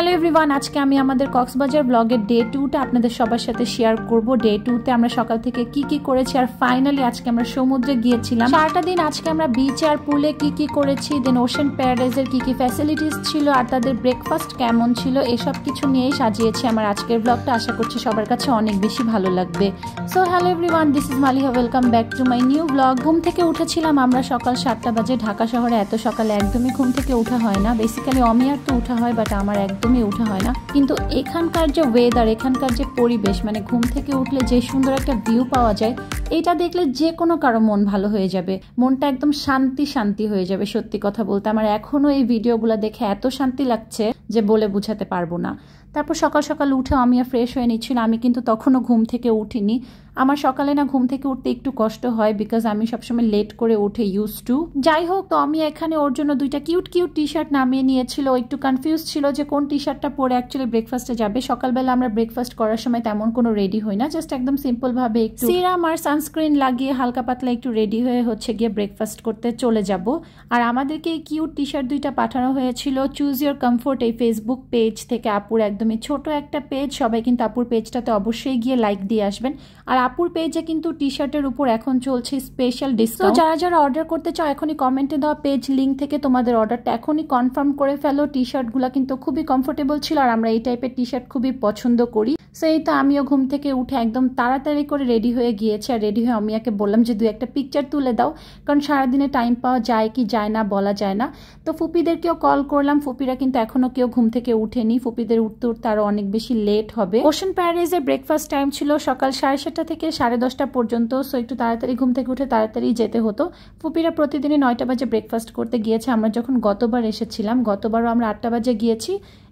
Hello everyone, আজকে আমি আমাদের কক্সবাজার ব্লগের ডে 2টা আপনাদের সবার সাথে শেয়ার করব। ডে 2তে আমরা সকাল থেকে কি কি করেছি আর ফাইনালি আজকে আমরা সমুদ্রে গিয়েছিলাম। সারাটা দিন আজকে আমরা বিচে আর পুলে কি কি করেছি, দেন ওশেন প্যারাডাইজের কি কি ফ্যাসিলিটিস ছিল আর তাদের ব্রেকফাস্ট কেমন ছিল, এসব কিছু নিয়েই সাজিয়েছি আমার আজকের ব্লগটা। আশা করছি সবার কাছে অনেক বেশি ভালো লাগবে। So hello everyone, this is Maliha, welcome back to my new blog. ঘুম থেকে উঠেছিলাম আমরা সকাল 7টা বাজে। ঢাকা শহরে এত সকালে একদমই ঘুম থেকে উঠা হয় না। বেসিক্যালি অমিয়ার তো উঠা হয়, বাট আমার একদমই উঠা হয় না। কিন্তু এখানকার যে ওয়েদার, এখানকার যে পরিবেশ, মানে ঘুম থেকে উঠলে যে সুন্দর একটা ভিউ পাওয়া যায়, এটা দেখলে যে কোনো কারো মন ভালো হয়ে যাবে, মনটা একদম শান্তি শান্তি হয়ে যাবে। সত্যি কথা বলতে আমার এখনো এই ভিডিওগুলো দেখে এত শান্তি লাগছে যে বলে বোঝাতে পারবো না। তারপর সকাল সকাল উঠে আমিয়া ফ্রেশ হয়ে নিচ্ছিল। আমি কিন্তু তখনও ঘুম থেকে উঠিনি। আমার সকালে না ঘুম থেকে উঠতে একটু কষ্ট হয়, বিকজ আমি সবসময় লেট করে উঠে ইউজ টু। যাই হোক, তো আমি এখানে ওর জন্য দুইটা কিউট কিউট টি শার্ট নামিয়ে নিয়েছিল। একটু কনফিউজ ছিল যে কোন টি শার্টটা পরে অ্যাকচুয়ালি ব্রেকফাস্টে যাবে। সকালবেলা আমরা ব্রেকফাস্ট করার সময় তেমন কোনো রেডি হই না, জাস্ট একদম সিম্পল ভাবে একটু সিরাম আর সানস্ক্রিন লাগিয়ে হালকা পাতলা একটু রেডি হয়ে গিয়ে ব্রেকফাস্ট করতে চলে যাব। আর আমাদেরকে এই কিউট টি শার্ট দুইটা পাঠানো হয়েছিল চুজ ইয়োর কমফোর্ট এই ফেসবুক পেজ থেকে। আপুর একদমই ছোট একটা পেজ, সবাই কিন্তু আপুর পেজটাতে অবশ্যই গিয়ে লাইক দিয়ে আসবেন। আর আপুর পেজে কিন্তু টি শার্টের উপর এখন চলছে স্পেশাল ডিসকাউন্ট। যারা যারা অর্ডার করতে চাও এখনই কমেন্টে দেওয়া পেজ লিঙ্ক থেকে তোমাদের অর্ডারটা এখনই কনফার্ম করে ফেলো। টি শার্টগুলো কিন্তু খুবই কমফোর্টেবল ছিল আর আমরা এই টাইপের টি শার্ট খুবই পছন্দ করি। সো এই তো আমিও ঘুম থেকে উঠে একদম তাড়াতাড়ি করে রেডি হয়ে গিয়েছি। আর রেডি হয়ে আমিয়াকে বললাম যে দুই একটা পিকচার তুলে দাও, কারণ সারাদিনে টাইম পাওয়া যায় কি যায় না বলা যায় না। তো ফুপিদেরকেও কল করলাম, ফুপিরা কিন্তু এখনো কেউ ঘুম থেকে উঠেনি। ফুপিদের উঠতে উঠতে আরো অনেক বেশি লেট হবে। ওশেন প্যারাডাইজের ব্রেকফাস্ট টাইম ছিল সকাল 7:30 থেকে 10:30 পর্যন্ত। সো একটু তাড়াতাড়ি ঘুম থেকে উঠে তাড়াতাড়ি যেতে হতো। ফুপিরা প্রতিদিনই 9টা বাজে ব্রেকফাস্ট করতে গিয়েছে। আমরা যখন গতবার এসেছিলাম, গতবারও আমরা 8টা বাজে গিয়েছি,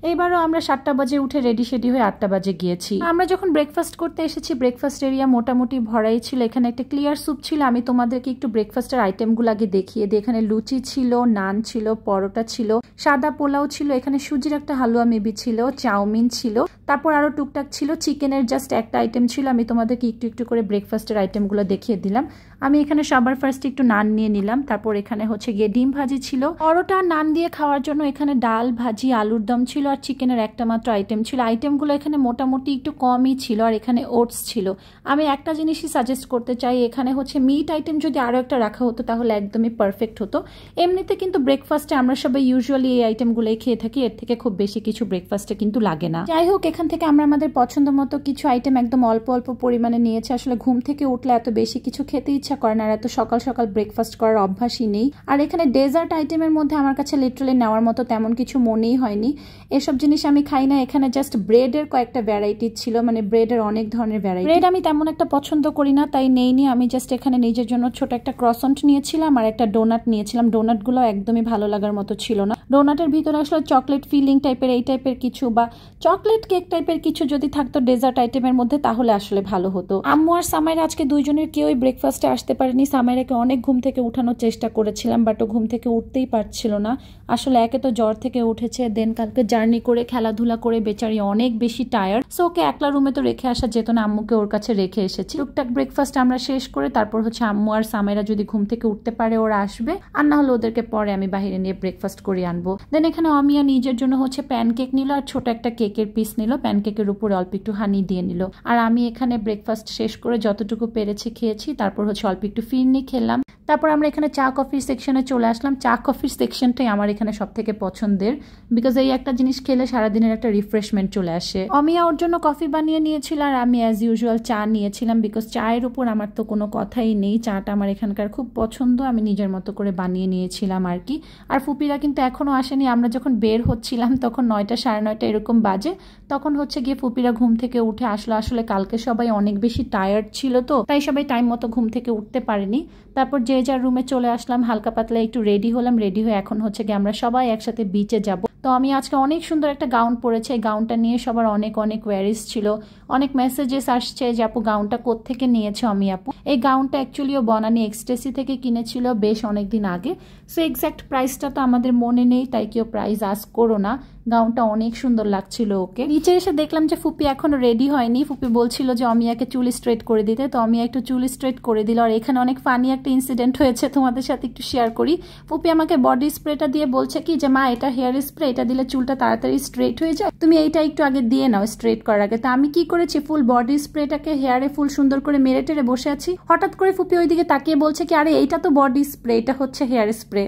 এইবারও আমরা 7টা বাজে উঠে রেডি শেডি হয়ে 8টা বাজে গিয়েছি। আমরা যখন ব্রেকফাস্ট করতে এসেছি, ব্রেকফাস্ট এরিয়া মোটামুটি ভরাই ছিল। এখানে একটা ক্লিয়ার স্যুপ ছিল। আমি তোমাদেরকে একটু ব্রেকফাস্টের আইটেমগুলো আগে দেখিয়ে দিই। এখানে লুচি ছিল, নান ছিল, পরোটা ছিল, সাদা পোলাও ছিল, এখানে সুজির একটা হালুয়া মেবি ছিল, চাউমিন ছিল, তারপর আরো টুকটাক ছিল। চিকেনের জাস্ট একটা আইটেম ছিল। আমি তোমাদেরকে একটু একটু করে ব্রেকফাস্টের আইটেমগুলো দেখিয়ে দিলাম। আমি এখানে সবার ফার্স্ট একটু নান নিয়ে নিলাম। তারপর এখানে গিয়ে ডিম ভাজি ছিল। পরোটা নান দিয়ে খাওয়ার জন্য এখানে ডাল, ভাজি, আলুর দম ছিল আর চিকেনের একটা মাত্র আইটেম ছিল। আইটেমগুলো এখানে মোটামুটি একটু কমই ছিল। আর এখানে ওটস ছিল। আমি একটা জিনিসই সাজেস্ট করতে চাই, এখানে মিট আইটেম যদি আরো একটা রাখা হতো তাহলে একদমই পারফেক্ট হতো। এমনিতে কিন্তু ব্রেকফাস্টে আমরা সবাই ইউজুয়ালি এই আইটেমগুলোই খেয়ে থাকি, এর থেকে খুব বেশি কিছু ব্রেকফাস্টে কিন্তু লাগে না। যাই হোক, এখান থেকে আমরা আমাদের পছন্দ মতো কিছু আইটেম একদম অল্প অল্প পরিমাণে নিয়েছি। আসলে ঘুম থেকে উঠলে এত বেশি কিছু খেতে ইচ্ছা করে না, আর এত সকাল সকাল ব্রেকফাস্ট করার অভ্যাসই নেই। আর এখানে ডেজার্ট আইটেমের মধ্যে আমার কাছে লিটারালি নেওয়ার মতো তেমন কিছু মনেই হয়নি। এসব জিনিস আমি খাই না। এখানে জাস্ট ব্রেডের কয়েকটা ভ্যারাইটি ছিল, মানে ব্রেডের অনেক ধরনের ভ্যারাইটি। ব্রেড আমি তেমন একটা পছন্দ করি না, তাই নেইনি। আমি জাস্ট এখানে নিজের জন্য ছোট একটা ক্রসন্ট নিয়েছিলাম আর একটা ডোনাট নিয়েছিলাম। ডোনাটগুলো একদমই ভালো লাগার মতো ছিল না। ডোনাটের ভিতরে আসলে চকলেট ফিলিং টাইপের এই টাইপের কিছু বা চকলেট কেক টাইপের কিছু যদি থাকতো ডেজার্ট আইটেমের মধ্যে তাহলে আসলে ভালো হতো। আম্মু আর সামাইরা আজকে দুইজনের কেউই ব্রেকফাস্টে আসতে পারেনি। সামাইরাকে অনেক ঘুম থেকে উঠানোর চেষ্টা করেছিলাম, বাট ও ঘুম থেকে উঠতেই পারছিল না। আসলে একে তো জ্বর থেকে উঠেছে, দেন কালকে জার্নি করে খেলাধুলা করে বেচারি অনেক বেশি টায়ার্ড। সো ওকে একলা রুমে তো রেখে আসা যেত না, আম্মুকে ওর কাছে রেখে এসেছি। টুকটাক ব্রেকফাস্ট আমরা শেষ করে তারপর আম্মু আর সামাইরা যদি ঘুম থেকে উঠতে পারে ওরা আসবে, আর না হলে ওদেরকে পরে আমি বাইরে নিয়ে ব্রেকফাস্ট করে আনবো। দেন এখানে অমিয়া নিজের জন্য প্যানকেক নিল আর ছোট একটা কেকের পিস নিল। প্যানকেকের উপরে অল্প একটু হানি দিয়ে নিল। আর আমি এখানে ব্রেকফাস্ট শেষ করে যতটুকু পেরেছি খেয়েছি। তারপর অল্প একটু ফিরনি খেলাম। তারপর আমরা এখানে চা কফির সেকশনে চলে আসলাম। চা কফির সেকশনটাই আমার এখানে সব থেকে পছন্দের, বিকজ এই একটা জিনিস খেলে সারাদিনের একটা রিফ্রেশমেন্ট চলে আসে। অমিয়া ওর জন্য কফি বানিয়ে নিয়েছিল আর আমি অ্যাজ ইউজুয়াল চা নিয়েছিলাম, বিকজ চায়ের উপর আমার তো কোনো কথাই নেই। চাটা আমার এখানকার খুব পছন্দ, আমি নিজের মতো করে বানিয়ে নিয়েছিলাম আর কি। আর ফুপিরা কিন্তু এখনো আসেনি। আমরা যখন বের হচ্ছিলাম তখন 9টা 9:30 এরকম বাজে। তখন গিয়ে ফুপিরা ঘুম থেকে উঠে আসলো। আসলে কালকে সবাই অনেক বেশি টায়ার্ড ছিল, তো তাই সবাই টাইম মতো ঘুম থেকে উঠতে পারেনি। তারপর যে যার রুমে চলে আসলাম, হালকা পাতলা একটু রেডি হলাম। রেডি হয়ে এখন গিয়ে আমরা সবাই একসাথে বিচে যাব। তো আমি আজকে অনেক সুন্দর একটা গাউন পরেছি। এই গাউনটা নিয়ে সবার অনেক অনেক কোয়ারিজ ছিল, অনেক মেসেজেস আসছে যে আপু গাউনটা কোত্থেকে নিয়েছো আমি আপু। এই গাউনটা অ্যাকচুয়ালিও বনানী এক্সটেসি থেকে কিনেছিল বেশ অনেকদিন আগে। সো এক্স্যাক্ট প্রাইসটা তো আমাদের মনে নেই, তাই কেউ প্রাইস আস্ক করো না। গাউনটা অনেক সুন্দর লাগছিল ওকে। নিচে এসে দেখলাম যে ফুপি এখনো রেডি হয়নি। ফুপি বলছিল যে অমিয়াকে চুল স্ট্রেট করে দিতে, তো অমিয়া একটু চুল স্ট্রেট করে দিল। আর এখানে অনেক ফানি একটা ইনসিডেন্ট হয়েছে, তোমাদের সাথে একটু শেয়ার করি। ফুপি আমাকে বডি স্প্রেটা দিয়ে বলছে কি যে মা এটা হেয়ার স্প্রে, এটা দিলে চুলটা তাড়াতাড়ি স্ট্রেট হয়ে যায়, তুমি এইটা একটু আগে দিয়ে নাও স্ট্রেট করার আগে। তো আমি কি করেছি, ফুল বডি স্প্রেটাকে হেয়ারে ফুল সুন্দর করে মেরে টেরে বসে আছি। হঠাৎ করে ফুপি ওইদিকে তাকিয়ে বলছে কি আরে এইটা তো বডি স্প্রে, এটা হচ্ছে হেয়ার স্প্রে।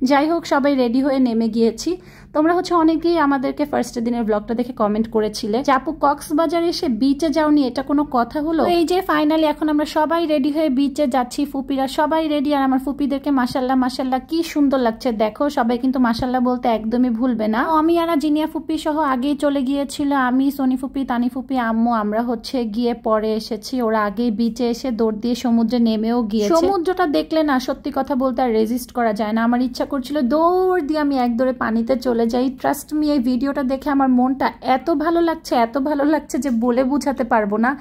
যাই হোক সবাই রেডি হয়ে নেমে গিয়েছি। তোমরা হচ্ছে অনেকেই আমাদেরকে ফার্স্ট দিনের ব্লগটা দেখে কমেন্ট করেছিলে যে আপু কক্সবাজার এসে বিচে যাওনি, এটা কোনো কথা হলো? এই যে ফাইনালি এখন আমরা সবাই রেডি হয়ে বিচে যাচ্ছি, ফুপিরা সবাই রেডি। আর আমার ফুপিদেরকে মাশাল্লাহ মাশাল্লাহ কি সুন্দর লাগছে দেখো। সবাই কিন্তু মাশাল্লাহ বলতে একদমই ভুলবে না। আমি আর জিনিয়া ফুপি সহ আগেই চলে গিয়েছিল, আমি সোনি ফুপি তানি ফুপি আম্মু আমরা হচ্ছে গিয়ে পরে এসেছি। ওরা আগেই বিচে এসে দৌড় দিয়ে সমুদ্রে নেমেও গিয়েছে। সমুদ্রটা দেখলে না সত্যি কথা বলতে আর রেজিস্ট করা যায় না। আমার ইচ্ছা করছিল দৌড় দিয়ে আমি এক দৌড়ে পানিতে চলে যাই। ট্রাস্ট মি, এই ভিডিওটা দেখে আমার মনটা এত ভালো লাগছে যে বলে বুঝাতে পারবো না।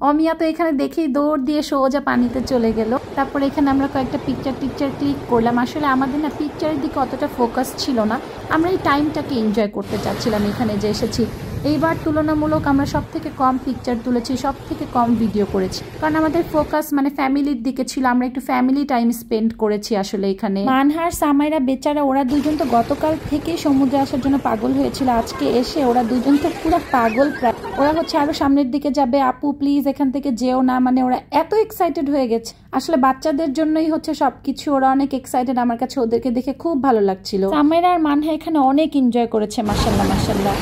অমিয়া তো এখানে দেখেই দৌড় দিয়ে সোজা পানিতে চলে গেল। তারপর এখানে আমরা কয়েকটা পিকচার ক্লিক করলাম। আসলে আমাদের না পিকচারের দিকে অতটা ফোকাস ছিল না, আমরা এই টাইমটাকে এনজয় করতে চাচ্ছিলাম এখানে যে এসেছি। এইবার তুলনামূলক আমরা সব থেকে কম পিকচার তুলেছি, সব থেকে কম ভিডিও করেছি, কারণ আমাদের ফোকাস মানে ফ্যামিলির দিকে ছিল। আমরা একটু ফ্যামিলি টাইম স্পেন্ড করেছি আসলে এখানে। মানহার সামাইরা বেচারা ওরা দুজন তো গতকাল থেকে সমুদ্রে আসার জন্য পাগল হয়েছিল, আজকে এসে ওরা দুজন তো পুরো পাগল প্রায়। ওরা হচ্ছে আরো সামনের দিকে যাবে, আপু প্লিজ এখান থেকে যেও না, মানে ওরা এত এক্সাইটেড হয়ে গেছে। আসলে বাচ্চাদের জন্যই হচ্ছে সবকিছু, ওরা অনেক এক্সাইটেড। আমার কাছে ওদেরকে দেখে খুব ভালো লাগছিল। সামাইরা আর মানহা এখানে অনেক এনজয় করেছে মাশাআল্লাহ মাশাআল্লাহ।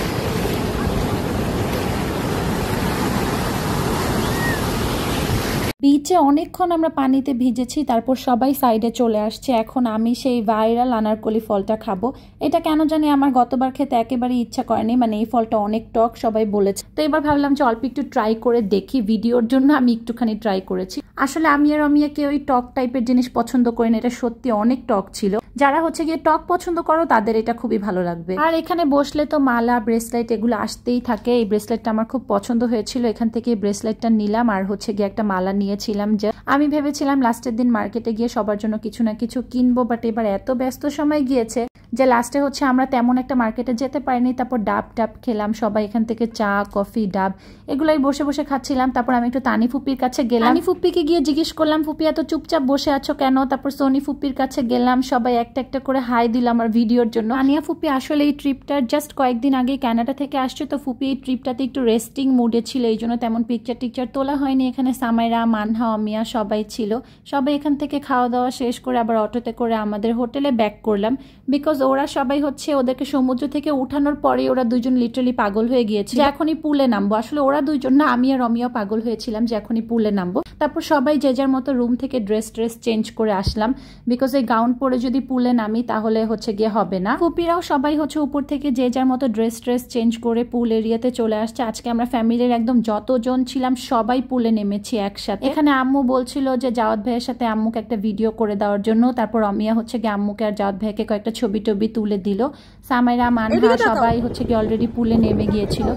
বিচে অনেকক্ষণ আমরা পানিতে ভিজেছি, তারপর সবাই সাইডে চলে আসছে। এখন আমি সেই ভাইরাল আনারকলি ফলটা খাবো। এটা কেন জানি আমার গতবার খেতে একেবারেই ইচ্ছা করেনি, মানে এই ফলটা অনেক টক সবাই বলেছে। তো এবার ভাবলাম যে অল্প একটু ট্রাই করে দেখি, ভিডিওর জন্য আমি একটুখানি ট্রাই করেছি। আসলে আমি আর অমিয়াকে ওই টক টাইপের জিনিস পছন্দ করি না, এটা সত্যি অনেক টক ছিল। যারা হচ্ছে গিয়ে টক পছন্দ করো তাদের এটা খুবই ভালো লাগবে। আর এখানে বসলে তো মালা ব্রেসলেট এগুলো আসতেই থাকে। এই ব্রেসলেটটা আমার খুব পছন্দ হয়েছিল, এখান থেকে এই ব্রেসলেটটা নিলাম। আর হচ্ছে গিয়ে একটা মালা নিয়েছিলাম। যে আমি ভেবেছিলাম লাস্টের দিন মার্কেটে গিয়ে সবার জন্য কিছু না কিছু কিনবো, বাট এবার এত ব্যস্ত সময় গিয়েছে যে লাস্টে হচ্ছে আমরা তেমন একটা মার্কেটে যেতে পারিনি। তারপর ডাব খেলাম সবাই, এখান থেকে চা কফি ডাব এগুলাই বসে বসে খাচ্ছিলাম। তারপর আমি একটু তানি ফুপির কাছে গেলাম, তানি ফুপিকে গিয়ে জিজ্ঞেস করলাম ফুপি এত চুপচাপ বসে আছো কেন। তারপর সোনি ফুপির কাছে গেলাম, সবাই একটা একটা করে হাই দিলাম আমার ভিডিওর জন্য। আনিয়া ফুপি আসলে এই ট্রিপটার জাস্ট কয়েকদিন আগে কানাডা থেকে আসছে, তো ফুপি এই ট্রিপটাতে একটু রেস্টিং মুডে ছিল, এই জন্য তেমন পিকচার তোলা হয়নি। এখানে সামাইরা মানহা অমিয়া সবাই ছিল। সবাই এখান থেকে খাওয়া দাওয়া শেষ করে আবার অটোতে করে আমাদের হোটেলে ব্যাক করলাম, বিকজ ওরা সবাই হচ্ছে ওদেরকে সমুদ্র থেকে উঠানোর পরে ওরা দুজন লিটারালি পাগল হয়ে গিয়েছে যে এখনই পুলে নামবো। আসলে ওরা দুজন না, আমি আর অমিয়া পাগল হয়েছিলাম যে এখনই পুলে নামবো। তারপর সবাই যে যার মতো রুম থেকে ড্রেস চেঞ্জ করে আসলাম, বিকজ এই গাউন পরে যদি পুলে নামি তাহলে হচ্ছে গিয়ে হবে না। ফুপিরাও সবাই হচ্ছে উপর থেকে যে যার মতো ড্রেস চেঞ্জ করে পুল এরিয়াতে চলে আসছে। আজকে আমরা ফ্যামিলির একদম যতজন ছিলাম সবাই পুলে নেমেছি একসাথে। এখানে আম্মু বলছিল যে জাওয়াত ভাইয়ের সাথে আম্মুকে একটা ভিডিও করে দেওয়ার জন্য। তারপর অমিয়া হচ্ছে গিয়ে আম্মুকে আর জাওয়াত ভাইকে কয়েকটা ছবি তুলে দিল। সামাইরা মানহা সবাই হচ্ছে কি অলরেডি পুলে নেমে গিয়েছিল।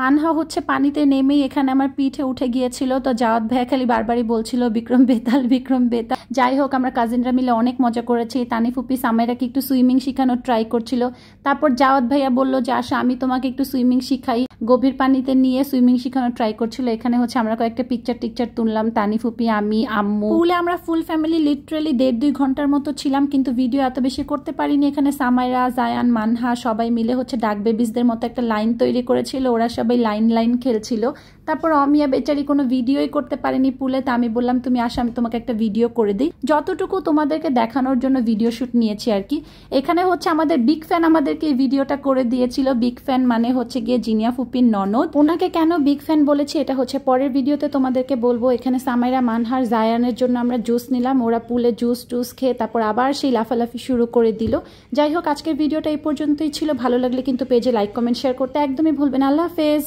মানহা হচ্ছে পানিতে নেমেই এখানে আমার পিঠে উঠে গিয়েছিল, তো জাওয়াত ভাই খালি বারবারই বলছিল বিক্রম বেতাল। যাই হোক আমরা কাজিনরা মিলে অনেক মজা করেছি। তানি ফুপি সামাইরাকে একটু সুইমিং শেখানোর ট্রাই করছিল। তারপর জাওয়াত ভাইয়া বললো যে আসো আমি তোমাকে একটু সুইমিং শিখাই, গভীর পানিতে নিয়ে সুইমিং শেখানোর ট্রাই করছিল। এখানে হচ্ছে আমরা কয়েকটা পিকচার তুললাম, তানি ফুপি আমি আম্মু। পুলে আমরা ফুল ফ্যামিলি লিটারালি 1.5-2 ঘন্টার মতো ছিলাম, কিন্তু ভিডিও এত বেশি করতে পারিনি। এখানে সামাইরা জায়ান মানহা সবাই মিলে হচ্ছে ডাক বেবিসদের মতো একটা লাইন তৈরি করেছিল, ওরা সবাই লাইন খেলছিল। তারপর অমিয়া বেচারি কোনো ভিডিওই করতে পারেনি পুলে, তা আমি বললাম তুমি আসো আমি তোমাকে একটা ভিডিও করে দিই, যতটুকু তোমাদেরকে দেখানোর জন্য ভিডিও শুট নিয়েছি আর কি। এখানে হচ্ছে আমাদের বিগ ফ্যান আমাদেরকে এই ভিডিওটা করে দিয়েছিল। বিগ ফ্যান মানে হচ্ছে গিয়ে জিনিয়া ফুপির ননদ। ওনাকে কেন বিগ ফ্যান বলেছি এটা হচ্ছে পরের ভিডিওতে তোমাদেরকে বলবো। এখানে সামাইরা মানহার জায়ানের জন্য আমরা জুস নিলাম, ওরা পুলে জুস খেয়ে তারপর আবার সেই লাফালাফি শুরু করে দিল। যাই হোক আজকের ভিডিওটা এই পর্যন্তই ছিল। ভালো লাগলে কিন্তু পেজে লাইক কমেন্ট শেয়ার করতে একদমই ভুলবেন। আল্লাহ হাফেজ।